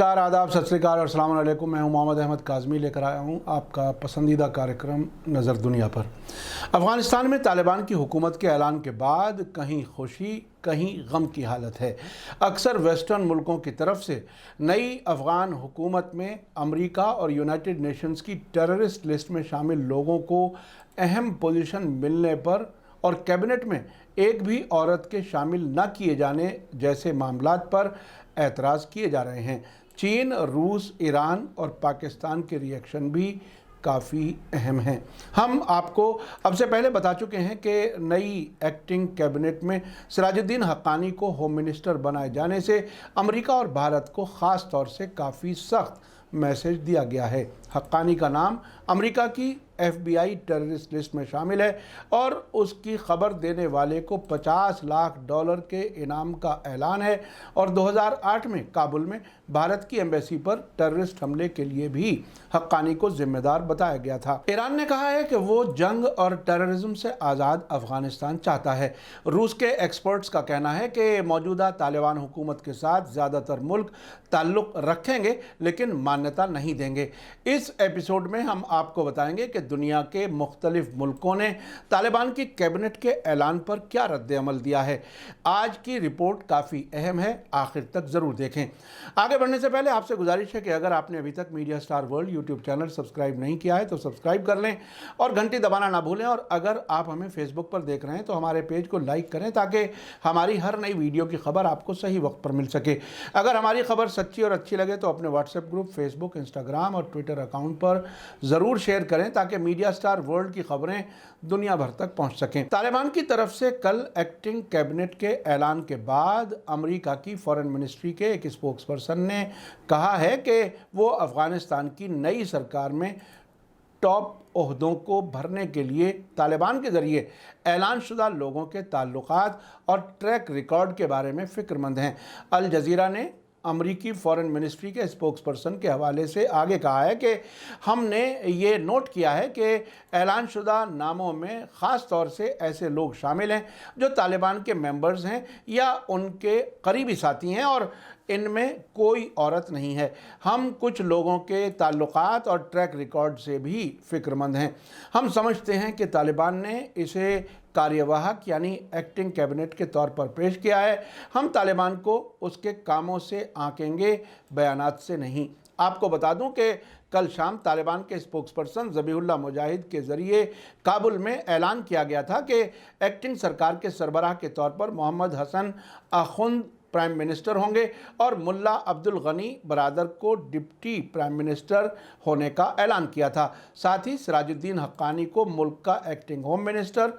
नमस्कार, आदाब, सत श्री अकाल और अस्सलाम वालेकुम। मैं हूं मोहम्मद अहमद काज़मी, लेकर आया हूं आपका पसंदीदा कार्यक्रम नज़र दुनिया पर। अफ़गानिस्तान में तालिबान की हुकूमत के ऐलान के बाद कहीं खुशी कहीं गम की हालत है। अक्सर वेस्टर्न मुल्कों की तरफ से नई अफ़गान हुकूमत में अमेरिका और यूनाइटेड नेशंस की टेररिस्ट लिस्ट में शामिल लोगों को अहम पोजीशन मिलने पर और कैबिनेट में एक भी औरत के शामिल न किए जाने जैसे मामलात पर एतराज़ किए जा रहे हैं। चीन, रूस, ईरान और पाकिस्तान के रिएक्शन भी काफ़ी अहम हैं। हम आपको अब से पहले बता चुके हैं कि नई एक्टिंग कैबिनेट में सिराजुद्दीन हक्कानी को होम मिनिस्टर बनाए जाने से अमेरिका और भारत को ख़ास तौर से काफ़ी सख्त मैसेज दिया गया है। हक्कानी का नाम अमेरिका की FBI टेररिस्ट लिस्ट में शामिल है और उसकी खबर देने वाले को $50 लाख के इनाम का ऐलान है। और 2008 में काबुल में भारत की एम्बेसी पर टेररिस्ट हमले के लिए भी हक्कानी को जिम्मेदार बताया गया था। ईरान ने कहा है कि वो जंग और टेररिज्म से आज़ाद अफगानिस्तान चाहता है। रूस के एक्सपर्ट्स का कहना है कि मौजूदा तालिबान हुकूमत के साथ ज़्यादातर मुल्क ताल्लुक़ रखेंगे लेकिन मान्यता नहीं देंगे। इस एपिसोड में हम आपको बताएंगे कि दुनिया के मुख्तलिफ मुल्कों ने तालिबान की कैबिनेट के ऐलान पर क्या रद्द-ए-अमल दिया है। आज की रिपोर्ट काफ़ी अहम है, आखिर तक ज़रूर देखें। आगे बढ़ने से पहले आपसे गुजारिश है कि अगर आपने अभी तक media star world YouTube channel subscribe नहीं किया है तो सब्सक्राइब कर लें और घंटी दबाना ना भूलें। और अगर आप हमें फेसबुक पर देख रहे हैं तो हमारे पेज को लाइक करें ताकि हमारी हर नई वीडियो की खबर आपको सही वक्त पर मिल सके। अगर हमारी खबर सच्ची और अच्छी लगे तो अपने व्हाट्सएप ग्रुप, फेसबुक, इंस्टाग्राम और ट्विटर अकाउंट पर ज़रूर शेयर करें ताकि मीडिया स्टार वर्ल्ड की खबरें दुनिया भर तक पहुंच सकें। तालिबान की तरफ से कल एक्टिंग कैबिनेट के ऐलान के बाद अमेरिका की फॉरेन मिनिस्ट्री के एक स्पोक्सपर्सन ने कहा है कि वो अफगानिस्तान की नई सरकार में टॉप ओहदों को भरने के लिए तालिबान के ज़रिए ऐलान शुदा लोगों के ताल्लुकात और ट्रैक रिकॉर्ड के बारे में फ़िक्रमंद हैं। अल जज़ीरा ने अमरीकी फॉरेन मिनिस्ट्री के स्पोक्सपर्सन के हवाले से आगे कहा है कि हमने ये नोट किया है कि ऐलान शुदा नामों में ख़ास तौर से ऐसे लोग शामिल हैं जो तालिबान के मेंबर्स हैं या उनके करीबी साथी हैं और इनमें कोई औरत नहीं है। हम कुछ लोगों के ताल्लुकात और ट्रैक रिकॉर्ड से भी फ़िक्रमंद हैं। हम समझते हैं कि तालिबान ने इसे कार्यवाहक यानी एक्टिंग कैबिनेट के तौर पर पेश किया है। हम तालिबान को उसके कामों से आंकेंगे, बयानात से नहीं। आपको बता दूं कि कल शाम तालिबान के स्पोक्सपर्सन ज़बीहुल्लाह मुजाहिद के ज़रिए काबुल में ऐलान किया गया था कि एक्टिंग सरकार के सरबराह के तौर पर मोहम्मद हसन आखुंद प्राइम मिनिस्टर होंगे और मुल्ला अब्दुल गनी बरादर को डिप्टी प्राइम मिनिस्टर होने का ऐलान किया था। साथ ही सिराजुद्दीन हक्कानी को मुल्क का एक्टिंग होम मिनिस्टर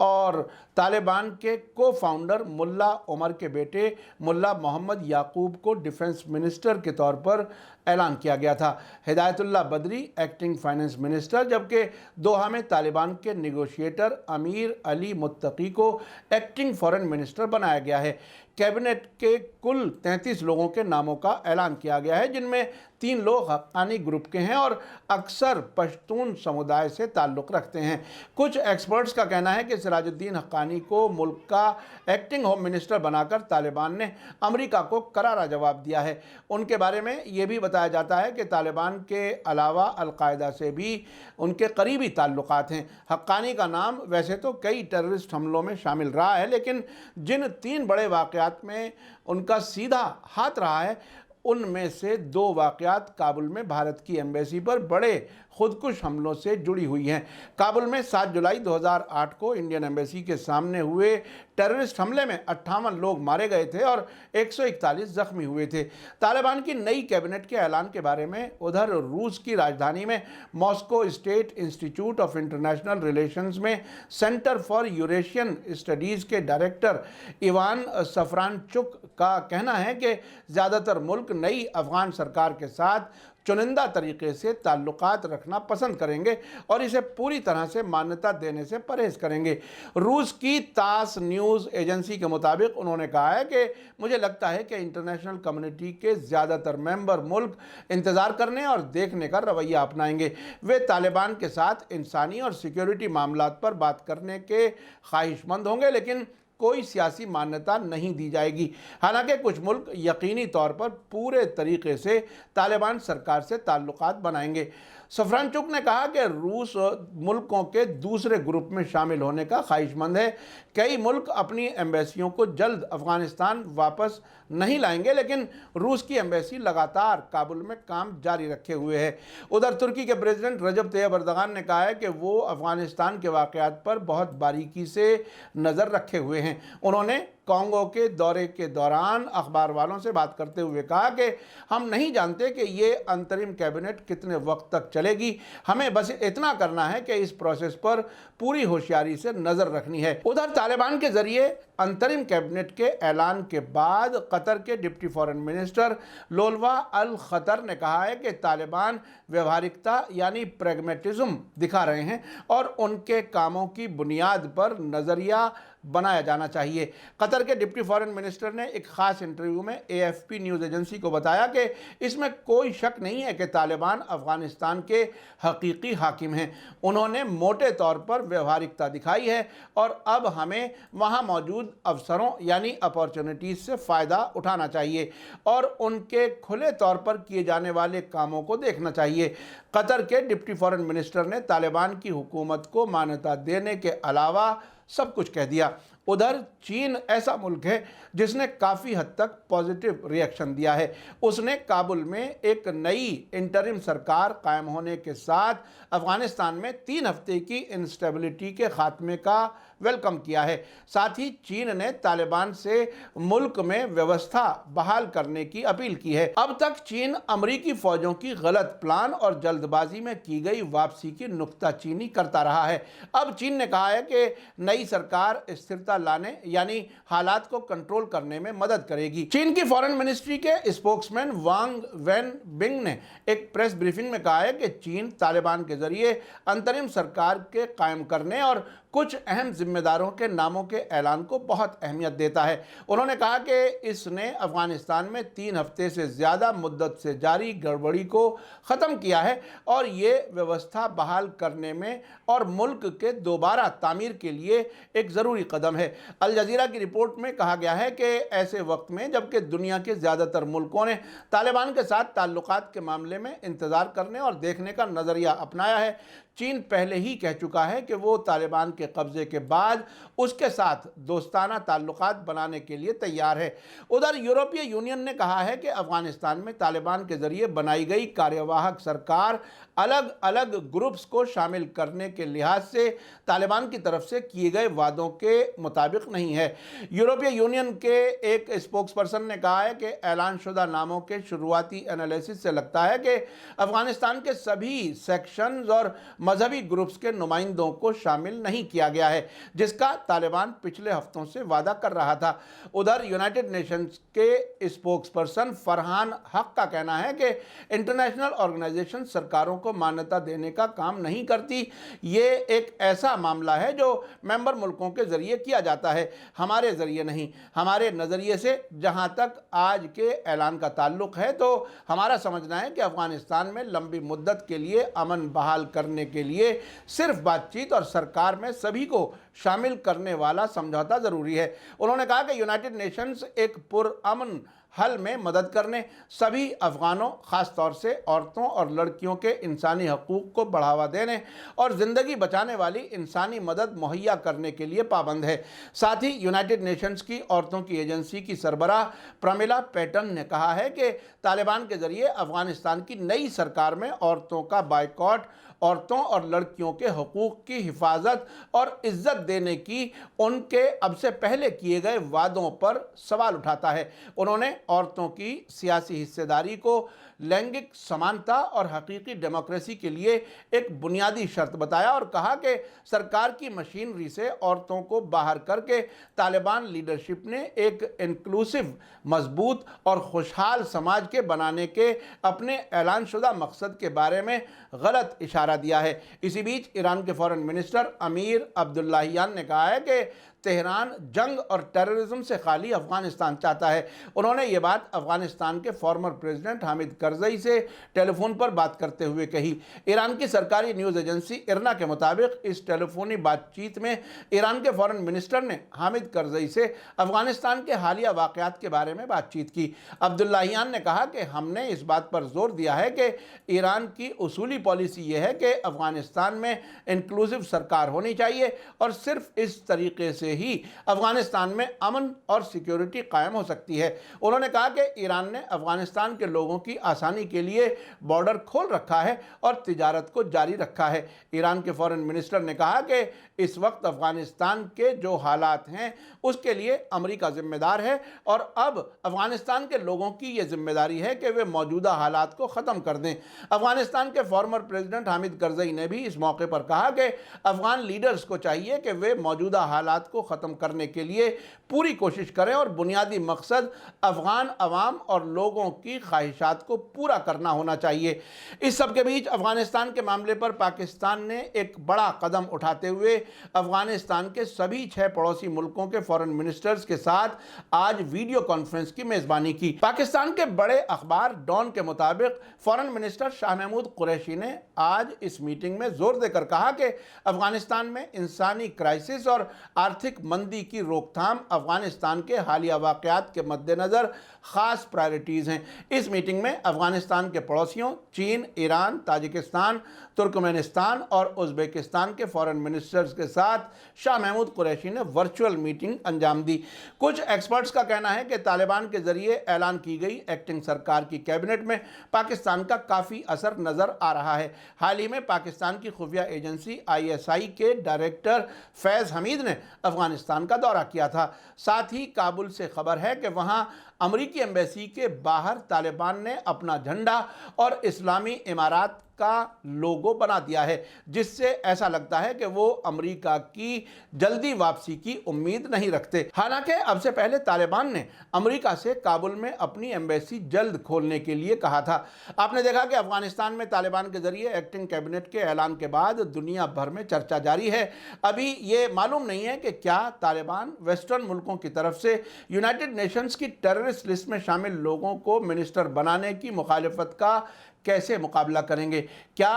और तालिबान के को फाउंडर मुल्ला उमर के बेटे मुल्ला मोहम्मद याकूब को डिफेंस मिनिस्टर के तौर पर ऐलान किया गया था। हिदायतुल्लाह बदरी एक्टिंग फाइनेंस मिनिस्टर, जबकि दोहा में तालिबान के नेगोशिएटर अमीर अली मुत्तकी को एक्टिंग फॉरेन मिनिस्टर बनाया गया है। कैबिनेट के कुल 33 लोगों के नामों का ऐलान किया गया है, जिनमें 3 लोग हक्कानी ग्रुप के हैं और अक्सर पश्तून समुदाय से ताल्लुक़ रखते हैं। कुछ एक्सपर्ट्स का कहना है कि सिराजुद्दीन हक्कानी को मुल्क का एक्टिंग होम मिनिस्टर बनाकर तालिबान ने अमेरिका को करारा जवाब दिया है। उनके बारे में ये भी बताया जाता है कि तालिबान के अलावा अल-कायदा से भी उनके करीबी ताल्लुकात हैं। हक्कानी का नाम वैसे तो कई टेररिस्ट हमलों में शामिल रहा है, लेकिन जिन 3 बड़े वाक़यात में उनका सीधा हाथ रहा है उनमें से 2 वाक़यात काबुल में भारत की एम्बेसी पर बड़े खुदकुश हमलों से जुड़ी हुई हैं। काबुल में 7 जुलाई 2008 को इंडियन एम्बेसी के सामने हुए टेररिस्ट हमले में 58 लोग मारे गए थे और 141 ज़ख्मी हुए थे। तालिबान की नई कैबिनेट के ऐलान के बारे में उधर रूस की राजधानी में Moscow state institute of international relations में सेंटर फॉर यूरेशियन स्टडीज़ के डायरेक्टर इवान सफरानचुक का कहना है कि ज़्यादातर मुल्क नई अफ़गान सरकार के साथ चुनिंदा तरीके से ताल्लुकात रखना पसंद करेंगे और इसे पूरी तरह से मान्यता देने से परहेज़ करेंगे। रूस की तास न्यूज़ एजेंसी के मुताबिक उन्होंने कहा है कि मुझे लगता है कि इंटरनेशनल कम्युनिटी के ज़्यादातर मेंबर मुल्क इंतज़ार करने और देखने का रवैया अपनाएंगे। वे तालिबान के साथ इंसानी और सिक्योरिटी मामलात पर बात करने के ख्वाहिशमंद होंगे, लेकिन कोई सियासी मान्यता नहीं दी जाएगी। हालांकि कुछ मुल्क यकीनी तौर पर पूरे तरीके से तालिबान सरकार से ताल्लुकात बनाएंगे। सफरानचुक ने कहा कि रूस मुल्कों के दूसरे ग्रुप में शामिल होने का ख्वाहिशमंद है। कई मुल्क अपनी एम्बेसियों को जल्द अफगानिस्तान वापस नहीं लाएंगे, लेकिन रूस की एम्बेसी लगातार काबुल में काम जारी रखे हुए है। उधर तुर्की के प्रेसिडेंट रजब तैयब अर्दगान ने कहा है कि वो अफगानिस्तान के वाक़यात पर बहुत बारीकी से नज़र रखे हुए हैं। उन्होंने कॉन्गो के दौरे के दौरान अखबार वालों से बात करते हुए कहा कि हम नहीं जानते कि ये अंतरिम कैबिनेट कितने वक्त तक चलेगी, हमें बस इतना करना है कि इस प्रोसेस पर पूरी होशियारी से नज़र रखनी है। उधर तालिबान के जरिए अंतरिम कैबिनेट के ऐलान के बाद कतर के डिप्टी फॉरेन मिनिस्टर लोलवा अल खतर ने कहा है कि तालिबान व्यवहारिकता यानी प्रैग्मेटिज्म दिखा रहे हैं और उनके कामों की बुनियाद पर नज़रिया बनाया जाना चाहिए। कतर के डिप्टी फॉरेन मिनिस्टर ने एक ख़ास इंटरव्यू में AFP न्यूज़ एजेंसी को बताया कि इसमें कोई शक नहीं है कि तालिबान अफ़गानिस्तान के हकीकी हाकिम हैं। उन्होंने मोटे तौर पर व्यवहारिकता दिखाई है और अब हमें वहाँ मौजूद अवसरों यानी अपॉर्चुनिटीज़ से फ़ायदा उठाना चाहिए और उनके खुले तौर पर किए जाने वाले कामों को देखना चाहिए। कतर के डिप्टी फॉरेन मिनिस्टर ने तालिबान की हुकूमत को मान्यता देने के अलावा सब कुछ कह दिया। उधर चीन ऐसा मुल्क है जिसने काफ़ी हद तक पॉजिटिव रिएक्शन दिया है। उसने काबुल में एक नई इंटरिम सरकार कायम होने के साथ अफ़गानिस्तान में 3 हफ्ते की इंस्टेबिलिटी के ख़ात्मे का वेलकम किया है। साथ ही चीन ने तालिबान से मुल्क में व्यवस्था बहाल करने की अपील की है। अब तक चीन अमरीकी फ़ौजों की गलत प्लान और जल्दबाजी में की गई वापसी की नुक्ताचीनी करता रहा है। अब चीन ने कहा है कि नई सरकार स्थिरता लाने यानी हालात को कंट्रोल करने में मदद करेगी। चीन की फॉरेन मिनिस्ट्री के स्पोक्समैन वांग वेनबिंग ने एक प्रेस ब्रीफिंग में कहा है कि चीन तालिबान के जरिए अंतरिम सरकार के कायम करने और कुछ अहम जिम्मेदारों के नामों के ऐलान को बहुत अहमियत देता है। उन्होंने कहा कि इसने अफगानिस्तान में 3 हफ्ते से ज़्यादा मुद्दत से जारी गड़बड़ी को ख़त्म किया है और ये व्यवस्था बहाल करने में और मुल्क के दोबारा तामीर के लिए एक ज़रूरी कदम है। अल जज़ीरा की रिपोर्ट में कहा गया है कि ऐसे वक्त में जबकि दुनिया के ज़्यादातर मुल्कों ने तालिबान के साथ ताल्लुकात के मामले में इंतज़ार करने और देखने का नज़रिया अपनाया है, चीन पहले ही कह चुका है कि वो तालिबान के कब्ज़े के बाद उसके साथ दोस्ताना ताल्लुकात बनाने के लिए तैयार है। उधर यूरोपीय यूनियन ने कहा है कि अफ़गानिस्तान में तालिबान के ज़रिए बनाई गई कार्यवाहक सरकार अलग अलग ग्रुप्स को शामिल करने के लिहाज से तालिबान की तरफ से किए गए वादों के मुताबिक नहीं है। यूरोपीय यूनियन के एक स्पोक्सपर्सन ने कहा है कि ऐलान शुदा नामों के शुरुआती एनालिसिस से लगता है कि अफ़गानिस्तान के सभी सेक्शंस और मजहबी ग्रुप्स के नुमाइंदों को शामिल नहीं किया गया है, जिसका तालिबान पिछले हफ्तों से वादा कर रहा था। उधर यूनाइटेड नेशंस के स्पोक्सपर्सन फरहान हक का कहना है कि इंटरनेशनल ऑर्गेनाइजेशन सरकारों को मान्यता देने का काम नहीं करती। ये एक ऐसा मामला है जो मेंबर मुल्कों के ज़रिए किया जाता है, हमारे ज़रिए नहीं। हमारे नज़रिए से जहाँ तक आज के ऐलान का ताल्लुक़ है तो हमारा समझना है कि अफ़गानिस्तान में लंबी मुद्दत के लिए अमन बहाल करने के लिए सिर्फ बातचीत और सरकार में सभी को शामिल करने वाला समझौता ज़रूरी है। उन्होंने कहा कि यूनाइटेड नेशंस एक पुरअमन हल में मदद करने, सभी अफ़गानों ख़ास तौर से औरतों और लड़कियों के इंसानी हकूक़ को बढ़ावा देने और ज़िंदगी बचाने वाली इंसानी मदद मुहैया करने के लिए पाबंद है। साथ ही यूनाइटेड नेशंस की औरतों की एजेंसी की सरबराह प्रमिला पैटर्न ने कहा है कि तालिबान के ज़रिए अफ़गानिस्तान की नई सरकार में औरतों का बाइकॉट, औरतों और लड़कियों के हकूक़ की हिफाजत और इज़्ज़त देने की उनके अब से पहले किए गए वादों पर सवाल उठाता है। उन्होंने औरतों की सियासी हिस्सेदारी को लैंगिक समानता और हकीकी डेमोक्रेसी के लिए एक बुनियादी शर्त बताया और कहा कि सरकार की मशीनरी से औरतों को बाहर करके तालिबान लीडरशिप ने एक इंक्लूसिव, मजबूत और खुशहाल समाज के बनाने के अपने ऐलानशुदा मकसद के बारे में गलत इशारा दिया है। इसी बीच ईरान के फॉरेन मिनिस्टर अमीर अब्दुल्लाहियान ने कहा है कि तेहरान जंग और टेररिज्म से खाली अफगानिस्तान चाहता है। उन्होंने ये बात अफगानिस्तान के फॉर्मर प्रेसिडेंट हामिद करज़ई से टेलीफोन पर बात करते हुए कही। ईरान की सरकारी न्यूज़ एजेंसी इरना के मुताबिक इस टेलीफोनी बातचीत में ईरान के फॉरेन मिनिस्टर ने हामिद करज़ई से अफगानिस्तान के हालिया वाक़यात के बारे में बातचीत की। अब्दुल्लाहियान ने कहा कि हमने इस बात पर जोर दिया है कि ईरान की उसूली पॉलिसी यह है कि अफगानिस्तान में इंक्लूसिव सरकार होनी चाहिए और सिर्फ इस तरीके से ही अफगानिस्तान में अमन और सिक्योरिटी कायम हो सकती है। उन्होंने कहा कि ईरान ने अफगानिस्तान के लोगों की आसानी के लिए बॉर्डर खोल रखा है और तिजारत को जारी रखा है। ईरान के फॉरेन मिनिस्टर ने कहा कि इस वक्त अफगानिस्तान के जो हालात हैं उसके लिए अमेरिका जिम्मेदार है और अब अफगानिस्तान के लोगों की ये जिम्मेदारी है कि वे मौजूदा हालात को ख़त्म कर दें। अफगानिस्तान के फॉर्मर प्रेसिडेंट हामिद करज़ई ने भी इस मौके पर कहा कि अफगान लीडर्स को चाहिए कि वे मौजूदा हालात को ख़त्म करने के लिए पूरी कोशिश करें और बुनियादी मकसद अफगान अवाम और लोगों की ख्वाहिशात को पूरा करना होना चाहिए। इस सब के बीच अफगानिस्तान के मामले पर पाकिस्तान ने एक बड़ा कदम उठाते हुए अफगानिस्तान के सभी 6 पड़ोसी मुल्कों के फॉरेन मिनिस्टर्स के साथ आज वीडियो कॉन्फ्रेंस की मेज़बानी की। पाकिस्तान के बड़े अखबार डॉन के मुताबिक फॉरेन मिनिस्टर शाह महमूद कुरैशी ने आज इस मीटिंग में जोर देकर कहा कि अफगानिस्तान में इंसानी क्राइसिस और आर्थिक मंदी की रोकथाम अफगानिस्तान के हालिया वाक़यात के मद्देनज़र ख़ास प्रायोरिटीज़ हैं। इस मीटिंग में अफगानिस्तान के पड़ोसियों चीन, ईरान, ताजिकिस्तान, तुर्कमेनिस्तान और उज़्बेकिस्तान के फॉरेन मिनिस्टर्स के साथ शाह महमूद कुरैशी ने वर्चुअल मीटिंग अंजाम दी। कुछ एक्सपर्ट्स का कहना है कि तालिबान के ज़रिए ऐलान की गई एक्टिंग सरकार की कैबिनेट में पाकिस्तान का काफ़ी असर नज़र आ रहा है। हाल ही में पाकिस्तान की खुफिया एजेंसी ISI के डायरेक्टर फैज़ हमीद ने अफगानिस्तान का दौरा किया था। साथ ही काबुल से खबर है कि वहाँ अमरीकी एम्बेसी के बाहर तालिबान ने अपना झंडा और इस्लामी इमारात का लोगो बना दिया है, जिससे ऐसा लगता है कि वो अमेरिका की जल्दी वापसी की उम्मीद नहीं रखते। हालांकि अब से पहले तालिबान ने अमेरिका से काबुल में अपनी एम्बेसी जल्द खोलने के लिए कहा था। आपने देखा कि अफगानिस्तान में तालिबान के जरिए एक्टिंग कैबिनेट के ऐलान के बाद दुनिया भर में चर्चा जारी है। अभी ये मालूम नहीं है कि क्या तालिबान वेस्टर्न मुल्कों की तरफ से यूनाइटेड नेशंस की टेररिस्ट लिस्ट में शामिल लोगों को मिनिस्टर बनाने की मुखालिफत का कैसे मुकाबला करेंगे। क्या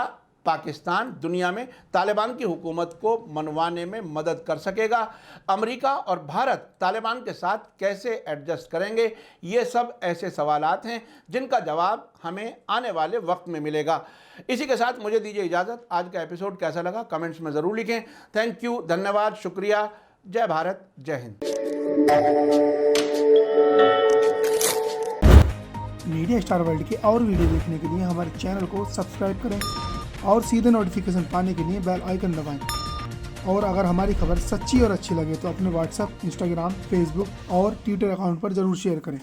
पाकिस्तान दुनिया में तालिबान की हुकूमत को मनवाने में मदद कर सकेगा? अमेरिका और भारत तालिबान के साथ कैसे एडजस्ट करेंगे? ये सब ऐसे सवालात हैं जिनका जवाब हमें आने वाले वक्त में मिलेगा। इसी के साथ मुझे दीजिए इजाज़त। आज का एपिसोड कैसा लगा कमेंट्स में ज़रूर लिखें। थैंक यू, धन्यवाद, शुक्रिया। जय भारत, जय हिंद। मीडिया स्टार वर्ल्ड के और वीडियो देखने के लिए हमारे चैनल को सब्सक्राइब करें और सीधे नोटिफिकेशन पाने के लिए बेल आइकन दबाएं। और अगर हमारी खबर सच्ची और अच्छी लगे तो अपने व्हाट्सएप, इंस्टाग्राम, फेसबुक और ट्विटर अकाउंट पर ज़रूर शेयर करें।